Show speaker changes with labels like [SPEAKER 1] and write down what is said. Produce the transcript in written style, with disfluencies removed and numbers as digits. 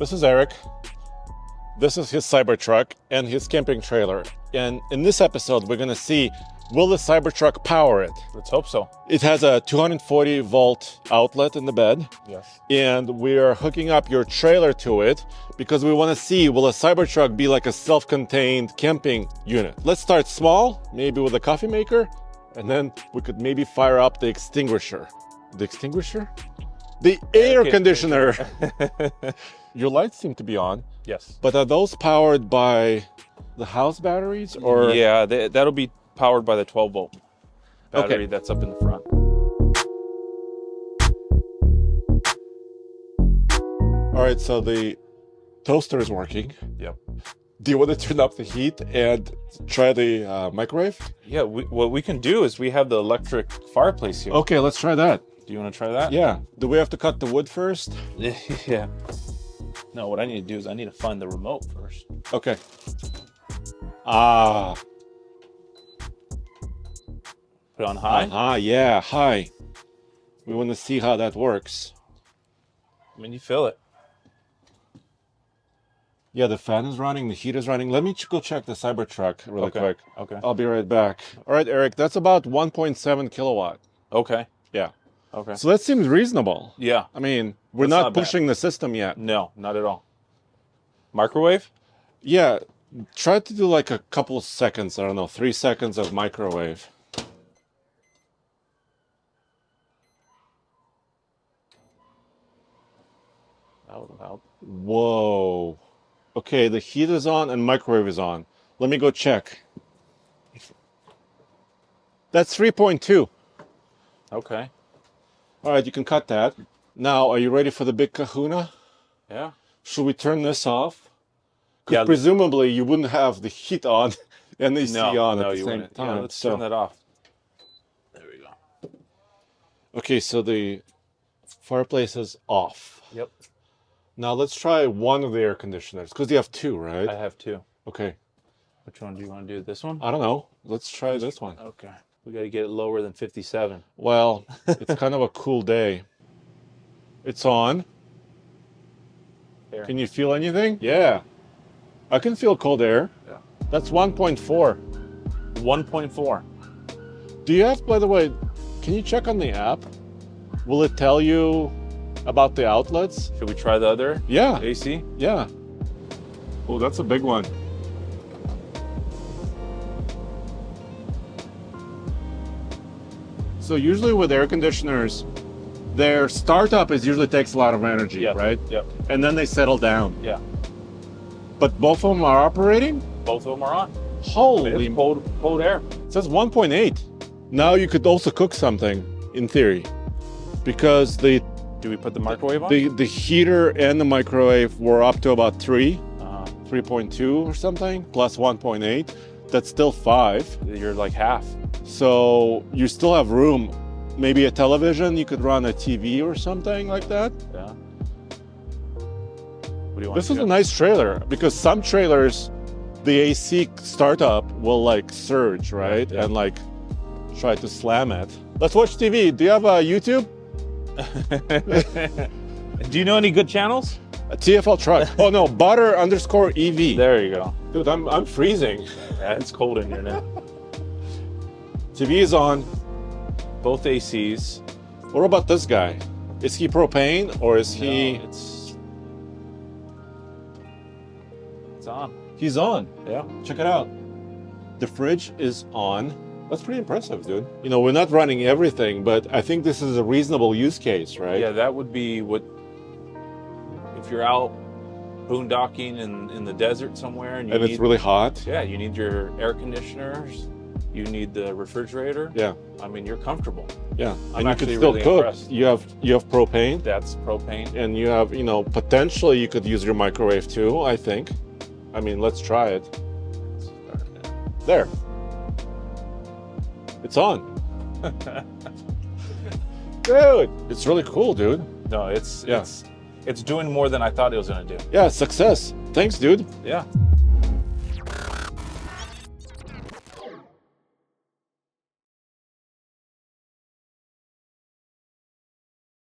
[SPEAKER 1] This is Eric. This is his Cybertruck and his camping trailer. And in this episode, we're gonna see, will the Cybertruck power it?
[SPEAKER 2] Let's hope so.
[SPEAKER 1] It has a 240 volt outlet in the bed.
[SPEAKER 2] Yes.
[SPEAKER 1] And we are hooking up your trailer to it because we wanna see, will a Cybertruck be like a self-contained camping unit? Let's start small, maybe with a coffee maker, and then we could maybe fire up the extinguisher. The extinguisher? The air conditioner. Your lights seem to be on.
[SPEAKER 2] Yes.
[SPEAKER 1] But are those powered by the house batteries or?
[SPEAKER 2] Yeah, that'll be powered by the 12 volt battery that's up in the front.
[SPEAKER 1] All right, so the toaster is working.
[SPEAKER 2] Yep.
[SPEAKER 1] Do you want to turn up the heat and try the microwave?
[SPEAKER 2] Yeah, what we can do is we have the electric fireplace here.
[SPEAKER 1] Okay, let's try that.
[SPEAKER 2] Do you want to try that?
[SPEAKER 1] Yeah. Do we have to cut the wood first?
[SPEAKER 2] Yeah. No, what I need to do is I need to find the remote first.
[SPEAKER 1] Okay. Ah.
[SPEAKER 2] Put it on high.
[SPEAKER 1] Yeah, high. We want to see how that works.
[SPEAKER 2] I mean, you feel it.
[SPEAKER 1] Yeah, the fan is running, the heat is running. Let me go check the Cybertruck really quick.
[SPEAKER 2] Okay.
[SPEAKER 1] I'll be right back. All right, Eric, that's about 1.7 kilowatt.
[SPEAKER 2] Okay.
[SPEAKER 1] Yeah.
[SPEAKER 2] Okay.
[SPEAKER 1] So that seems reasonable.
[SPEAKER 2] Yeah.
[SPEAKER 1] I mean, we're
[SPEAKER 2] That's
[SPEAKER 1] not
[SPEAKER 2] not bad.
[SPEAKER 1] pushing the system yet.
[SPEAKER 2] No, not at all. Microwave?
[SPEAKER 1] Yeah, try to do like a couple of seconds, I don't know, 3 seconds of microwave.
[SPEAKER 2] That would help.
[SPEAKER 1] Whoa. Okay, the heat is on and microwave is on. Let me go check. That's 3.2.
[SPEAKER 2] Okay.
[SPEAKER 1] All right, you can cut that. Now, are you ready for the big kahuna?
[SPEAKER 2] Yeah.
[SPEAKER 1] Should we turn this off? Because
[SPEAKER 2] Yeah.
[SPEAKER 1] presumably you wouldn't have the heat on and the AC on at the
[SPEAKER 2] you
[SPEAKER 1] same
[SPEAKER 2] wouldn't.
[SPEAKER 1] time.
[SPEAKER 2] Yeah, let's turn that off. There we go.
[SPEAKER 1] Okay, so the fireplace is off.
[SPEAKER 2] Yep.
[SPEAKER 1] Now let's try one of the air conditioners, because you have two, right?
[SPEAKER 2] I have two.
[SPEAKER 1] Okay.
[SPEAKER 2] Which one do you want to do? This one?
[SPEAKER 1] I don't know. Let's try this one.
[SPEAKER 2] Okay. We got to get it lower than 57.
[SPEAKER 1] Well, it's kind of a cool day. It's on.
[SPEAKER 2] There.
[SPEAKER 1] Can you feel anything? Yeah. I can feel cold air.
[SPEAKER 2] Yeah.
[SPEAKER 1] That's 1.4.
[SPEAKER 2] 1.4.
[SPEAKER 1] Do you have, by the way, can you check on the app? Will it tell you about the outlets?
[SPEAKER 2] Should we try the other
[SPEAKER 1] Yeah.
[SPEAKER 2] AC?
[SPEAKER 1] Yeah. Oh, that's a big one. So usually with air conditioners, their startup usually takes a lot of energy,
[SPEAKER 2] Yes.
[SPEAKER 1] right?
[SPEAKER 2] Yep.
[SPEAKER 1] And then they settle down.
[SPEAKER 2] Yeah.
[SPEAKER 1] But both of them are operating?
[SPEAKER 2] Both of them are on.
[SPEAKER 1] Holy,
[SPEAKER 2] It's cold air.
[SPEAKER 1] it says 1.8. Now you could also cook something, in theory, because
[SPEAKER 2] Do we put the microwave on?
[SPEAKER 1] the heater and the microwave were up to about 3,
[SPEAKER 2] Uh,
[SPEAKER 1] 3.2 or something, plus 1.8. That's still 5.
[SPEAKER 2] you're like half.
[SPEAKER 1] So you still have room. Maybe a television, you could run a TV or something like that.
[SPEAKER 2] Yeah. What do you want
[SPEAKER 1] This
[SPEAKER 2] to
[SPEAKER 1] is
[SPEAKER 2] do?
[SPEAKER 1] a nice trailer, because some trailers, the AC startup will like surge, right?
[SPEAKER 2] Yeah.
[SPEAKER 1] And like try to slam it. Let's watch TV. Do you have a YouTube?
[SPEAKER 2] Do you know any good channels?
[SPEAKER 1] A TFL truck. Oh no, butter_EV.
[SPEAKER 2] There you go.
[SPEAKER 1] Dude, I'm freezing.
[SPEAKER 2] Yeah, it's cold in here now.
[SPEAKER 1] TV is on.
[SPEAKER 2] Both ACs.
[SPEAKER 1] What about this guy? Is he propane or is he?
[SPEAKER 2] No, it's on.
[SPEAKER 1] He's on.
[SPEAKER 2] Yeah.
[SPEAKER 1] Check it out. The fridge is on. That's pretty impressive, dude. You know, we're not running everything, but I think this is a reasonable use case, right?
[SPEAKER 2] Yeah, that would be what if you're out boondocking in the desert somewhere and you
[SPEAKER 1] And
[SPEAKER 2] need,
[SPEAKER 1] it's really hot.
[SPEAKER 2] yeah, you need your air conditioners, you need the refrigerator.
[SPEAKER 1] Yeah,
[SPEAKER 2] I mean, you're comfortable.
[SPEAKER 1] yeah.
[SPEAKER 2] I'm
[SPEAKER 1] and you
[SPEAKER 2] actually
[SPEAKER 1] can still
[SPEAKER 2] really
[SPEAKER 1] cook.
[SPEAKER 2] impressed.
[SPEAKER 1] You have propane,
[SPEAKER 2] That's propane.
[SPEAKER 1] and you have, you know, potentially you could use your microwave too, I think. I mean, let's try it. There. It's on. Dude, it's really cool, dude.
[SPEAKER 2] No, it's
[SPEAKER 1] Yeah.
[SPEAKER 2] it's doing more than I thought it was gonna do.
[SPEAKER 1] Yeah, success. Thanks, dude.
[SPEAKER 2] Yeah.